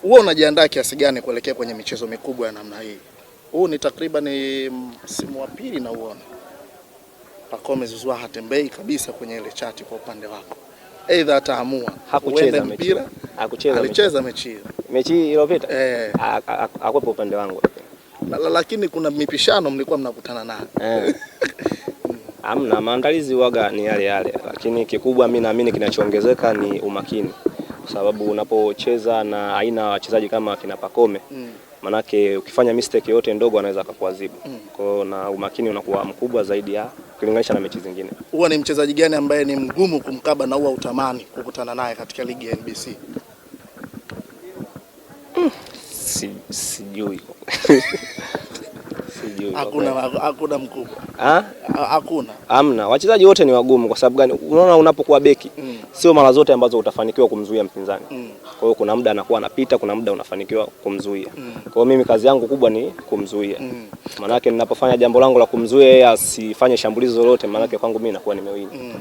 Wewe unajiandaa kiasi gani kuelekea kwenye michezo mikubwa ya namna hii? Huu ni takriban msimu wa pili na uone Pacome Zouzoua hatembei kabisa kwenye ile chati kwa upande wako. Aidha ataamua hakucheza mpira, alicheza mechi iliyopita. Hakupo upande wangu. Lakini kuna mipishano mlikuwa mnakutana nayo. Hamna, maandalizi waga ni yale yale, lakini kikubwa mimi naamini kinachoongezeka ni umakini. Sababu unapocheza na aina wachezaji kama kina Pacome, manake ukifanya mistake yote ndogo anaweza akakuadhibu. Kwa hiyo na umakini unakuwa mkubwa zaidi ya kulinganisha na mechi zingine. Huwa ni mchezaji gani ambaye ni mgumu kumkaba na huwa utamani kukutana naye katika ligi ya NBC? Sijui. Hakuna mkubwa. Hakuna. Hamna. Wachezaji wote ni wagumu kwa sababu gani? Unaona unapokuwa beki, sio mara zote ambazo utafanikiwa kumzuia mpinzani. Kwa hiyo kuna muda anakuwa anapita, kuna muda unafanikiwa kumzuia. Kwa hiyo mimi kazi yangu kubwa ni kumzuia. Maana yake ninapofanya jambo langu la kumzuia yeye asifanye shambulizi lolote, maana yake kwangu mimi nakuwa nimewini.